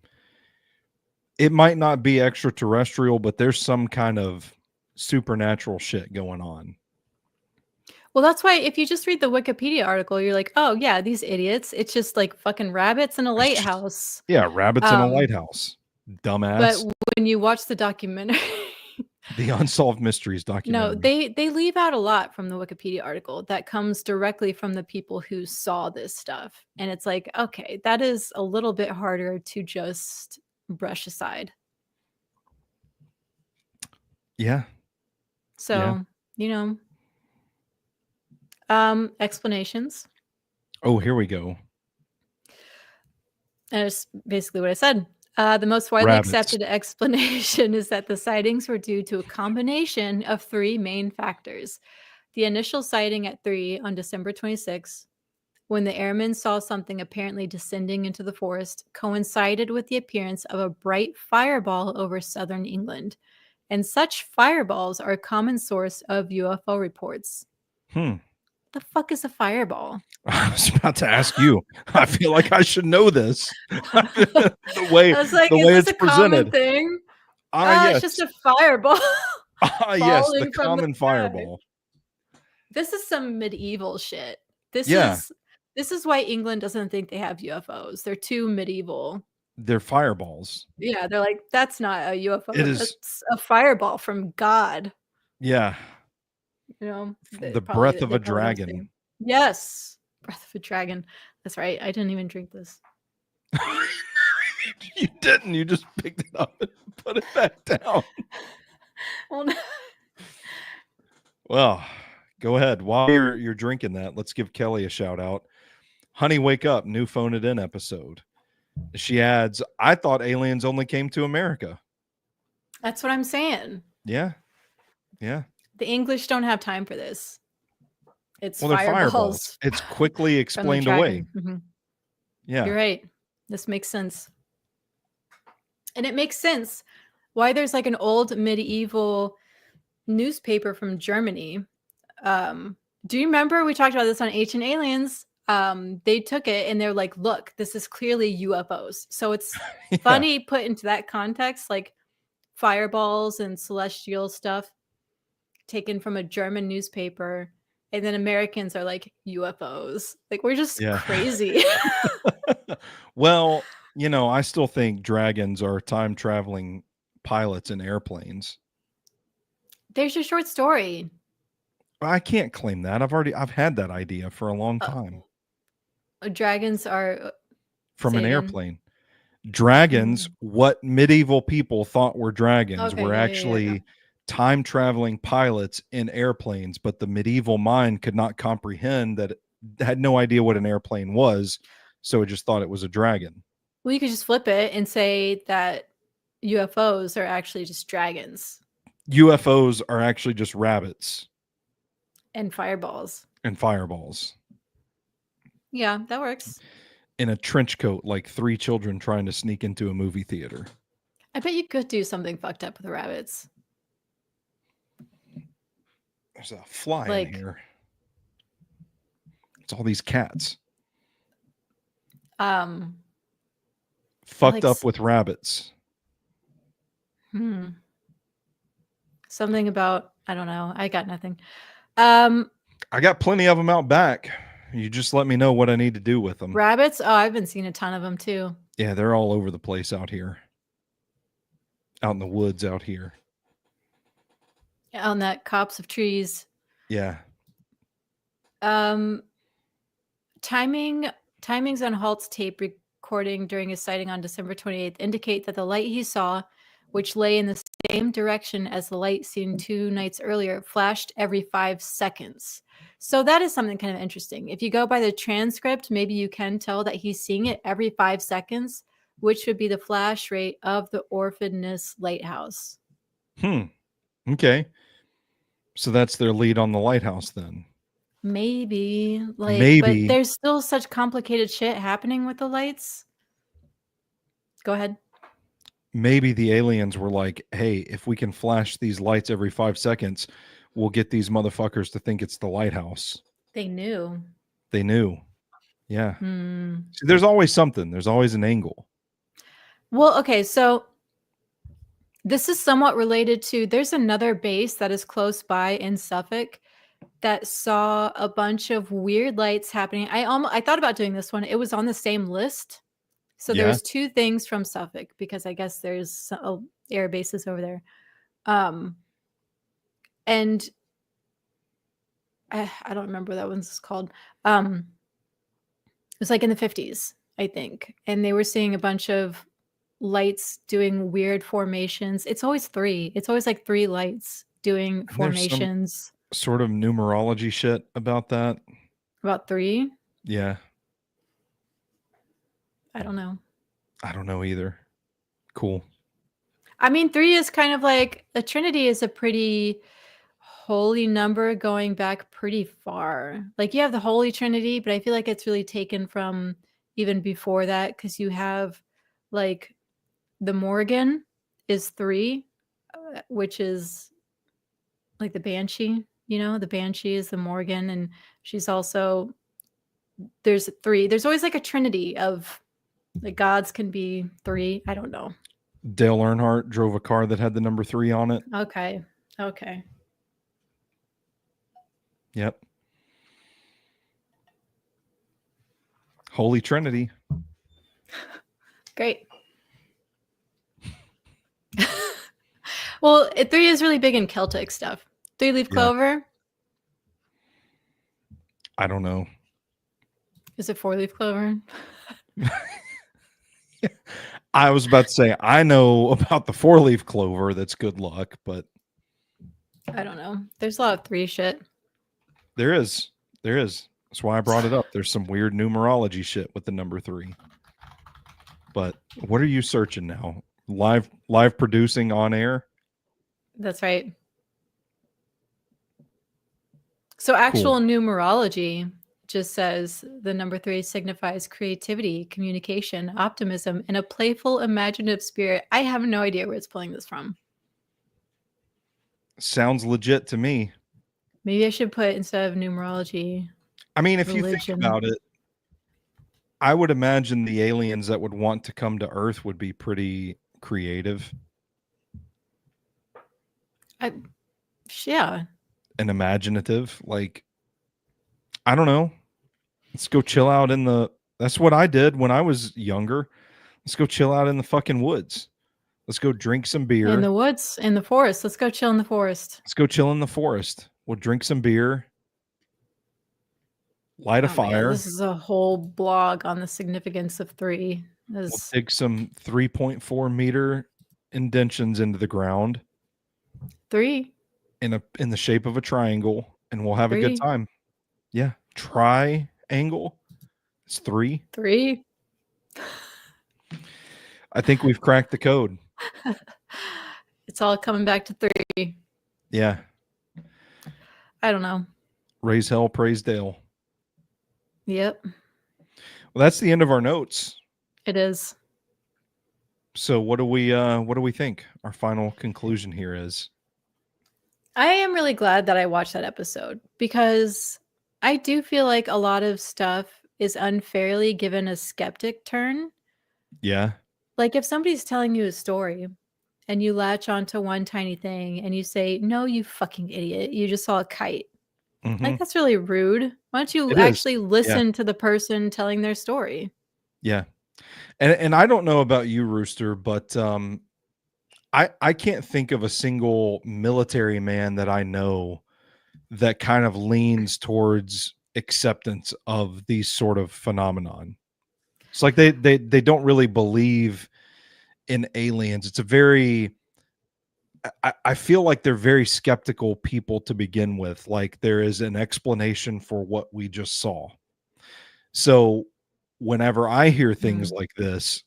it might not be extraterrestrial, but there's some kind of supernatural shit going on. Well, that's why if you just read the Wikipedia article, you're like, oh yeah, these idiots. It's just like fucking rabbits in a It's just, lighthouse. yeah, rabbits in a Um, lighthouse. but Dumbass. when you watch the documentary, The Unsolved Mysteries no, documentary. they leave out a lot from the Wikipedia article that comes directly from the people who saw this stuff. And it's like, okay, that is a little bit harder to just brush aside. Yeah. So, you know, explanations. Oh, here we go. And it's basically what I said. The most widely Rabbits. accepted explanation is that the sightings were due to a combination of 3 main factors. The initial sighting at 3 on December 26th, when the airmen saw something apparently descending into the forest, coincided with the appearance of a bright fireball over southern England. And such fireballs are a common source of UFO reports. The fuck is a fireball? I was about to ask you. I feel like I should know this. the way I was like, the is way this it's a common presented. thing? Yes. It's just a fireball Yes, the falling from the common sky. fireball. This is some medieval shit. This Yeah. is why England doesn't think they have UFOs. They're too medieval. They're fireballs. Yeah, they're like, that's not a UFO. It is. That's a fireball from God. Yeah. You know, The breath of a dragon. Yes, breath of a dragon. That's right. I didn't even drink this. You didn't. You just picked it up and put it back down. Well, no. Well, go ahead. While you're drinking that, let's give Kelly a shout out. Honey, wake up! New Phone It In episode. She adds, I thought aliens only came to America. That's what I'm saying. Yeah. Yeah. The English don't have time for this. It's Well, they're fireballs. It's quickly explained away. Mm-hmm. Yeah. You're right. This makes sense. And it makes sense why there's like an old medieval newspaper from Germany. Do you remember we talked about this on Ancient Aliens? They took it and they're like, look, this is clearly UFOs. So it's funny put into that context, like fireballs and celestial stuff taken from a German newspaper. And then Americans are like UFOs. Like we're just crazy. Well, I still think dragons are time traveling pilots in airplanes. There's your short story. I can't claim that. I've had that idea for a long time. Dragons are from an airplane. Dragons, what medieval people thought were dragons, were actually time traveling pilots in airplanes, but the medieval mind could not comprehend that, it had no idea what an airplane was, so it just thought it was a dragon. Well, you could just flip it and say that UFOs are actually just dragons. UFOs are actually just rabbits. And fireballs. Yeah, that works. In a trench coat, like 3 children trying to sneak into a movie theater. I bet you could do something fucked up with the rabbits. There's a fly in here. It's all these cats. fucked up with rabbits. Something about, I don't know. I got nothing. I got plenty of them out back. You just let me know what I need to do with them. Rabbits? Oh, I've been seeing a ton of them too. Yeah, they're all over the place out here. Out in the woods out here. On that copse of trees. Yeah. Timings on Halt's tape recording during his sighting on December 28th indicate that the light he saw, which lay in the same direction as the light seen 2 nights earlier, flashed every 5 seconds. So that is something kind of interesting. If you go by the transcript, maybe you can tell that he's seeing it every 5 seconds, which would be the flash rate of the Orphaness Lighthouse. Okay. So that's their lead on the lighthouse then. Maybe. But there's still such complicated shit happening with the lights. Go ahead. Maybe the aliens were like, hey, if we can flash these lights every 5 seconds, we'll get these motherfuckers to think it's the lighthouse. They knew. Yeah. See, there's always something. There's always an angle. Well, okay, so this is somewhat related to, there's another base that is close by in Suffolk that saw a bunch of weird lights happening. I thought about doing this one. It was on the same list. So there's 2 things from Suffolk, because I guess there's air bases over there. And I don't remember what that one's called. It was like in the 50s, I think. And they were seeing a bunch of lights doing weird formations. It's always 3. It's always like 3 lights doing formations. Sort of numerology shit about that. About 3? Yeah. I don't know. I don't know either. Cool. I mean, 3 is kind of like, the Trinity is a pretty holy number going back pretty far. Like, you have the Holy Trinity, but I feel like it's really taken from even before that, because you have like the Morgan is 3, which is like the Banshee, the Banshee is the Morgan, and she's also, there's 3. There's always like a trinity of, like, gods can be 3. I don't know. Dale Earnhardt drove a car that had the number 3 on it. Okay. Yep. Holy Trinity. Great. Well, 3 is really big in Celtic stuff. 3-leaf clover. I don't know. Is it 4-leaf clover? I was about to say, I know about the 4-leaf clover. That's good luck, but I don't know. There's a lot of 3 shit. There is. That's why I brought it up. There's some weird numerology shit with the number 3. But what are you searching now? Live producing on air? That's right. So actual numerology just says the number 3 signifies creativity, communication, optimism, and a playful, imaginative spirit. I have no idea where it's pulling this from. Sounds legit to me. Maybe I should put, instead of numerology, I mean, if religion. you think about it, I would imagine the aliens that would want to come to Earth would be pretty creative. Yeah. And imaginative. Like, I don't know. Let's go chill out that's what I did when I was younger. Let's go chill out in the fucking woods. Let's go drink some beer. In the woods, in the forest. Let's go chill in the forest. Let's go chill in the forest. We'll drink some beer. Light a fire. God, this is a whole blog on the significance of 3. We'll dig some 3.4 meter indentions into the ground. 3. In the shape of a triangle, and we'll have 3. A good time. Yeah. Triangle. It's 3. 3. I think we've cracked the code. It's all coming back to 3. Yeah. I don't know. Raise hell, praise Dale. Yep. Well, that's the end of our notes. It is. So what do we think? Our final conclusion here is, I am really glad that I watched that episode, because I do feel like a lot of stuff is unfairly given a skeptic turn. Yeah. Like if somebody's telling you a story and you latch onto one tiny thing and you say, "No, you fucking idiot. You just saw a kite." Like that's really rude. Why don't you It is. actually Yeah. listen to the person telling their story? Yeah. And I don't know about you, Rooster, but I can't think of a single military man that I know that kind of leans towards acceptance of these sort of phenomenon. It's like they don't really believe in aliens. It's a very I feel like they're very skeptical people to begin with. Like there is an explanation for what we just saw. So whenever I hear things Mm. like this,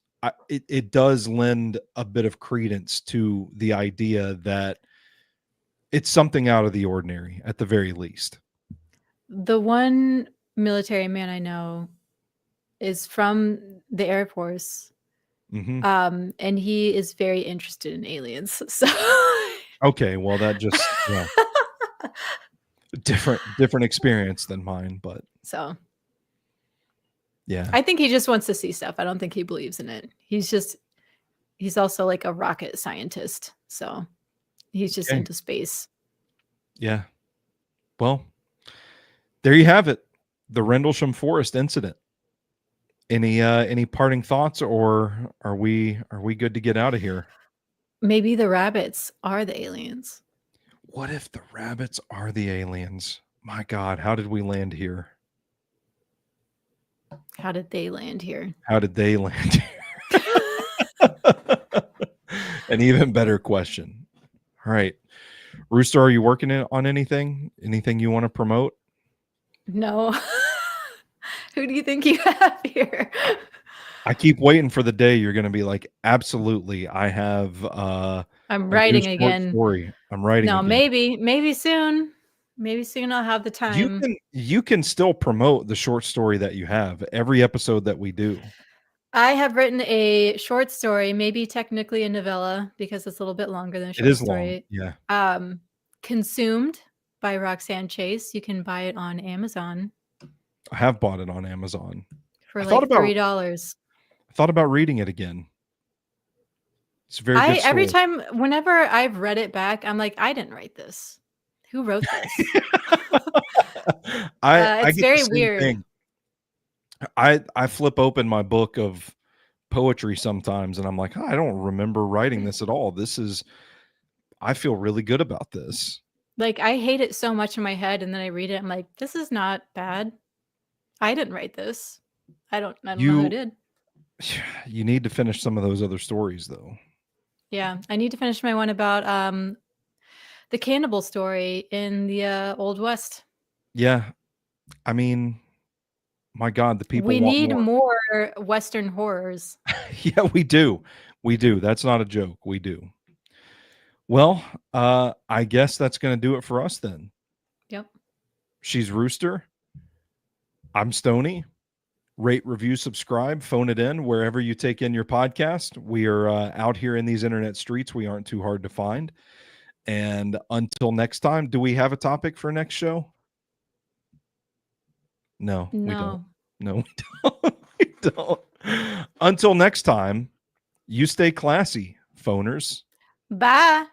it does lend a bit of credence to the idea that it's something out of the ordinary at the very least. The one military man I know is from the Air Force. Hmm. And he is very interested in aliens. So Okay, well that just different experience than mine, but so yeah. I think he just wants to see stuff. I don't think he believes in it. He's also like a rocket scientist. So he's just Okay. into space. Yeah. Well, there you have it. The Rendlesham Forest incident. Any parting thoughts, or are we good to get out of here? Maybe the rabbits are the aliens. What if the rabbits are the aliens? My God, how did we land here? How did they land here? How did they land here? An even better question. All right. Rooster, are you working on anything? Anything you want to promote? No. Who do you think you have here? I keep waiting for the day you're going to be like, absolutely. I have I'm a new writing short again. story. I'm writing No, again. maybe soon. Maybe soon I'll have the time. You can still promote the short story that you have every episode that we do. I have written a short story, maybe technically a novella because it's a little bit longer than a It short is long. story. Yeah. Consumed by Roxanne Chase. You can buy it on Amazon I have bought it on Amazon. for I like $3. thought about reading it again. It's a very good Every story. time, whenever I've read it back, I'm like, I didn't write this. Who wrote this? I It's get the very same weird. thing. I flip open my book of poetry sometimes and I'm like, oh, I don't remember writing this at all. I feel really good about this. Like I hate it so much in my head, and then I read it. I'm like, this is not bad. I didn't write this. I don't know who You did. you need to finish some of those other stories though. Yeah, I need to finish my one about the cannibal story in the Old West. Yeah. I mean, my God, the people We want need more. more Western horrors. Yeah, we do. We do. That's not a joke. We do. Well, I guess that's going to do it for us then. Yep. She's Rooster. I'm Stoney. Rate, review, subscribe, phone it in wherever you take in your podcast. We are out here in these internet streets. We aren't too hard to find. And until next time, do we have a topic for next show? No, we don't. No, we don't. We don't. Until next time, you stay classy, phoners. Bye.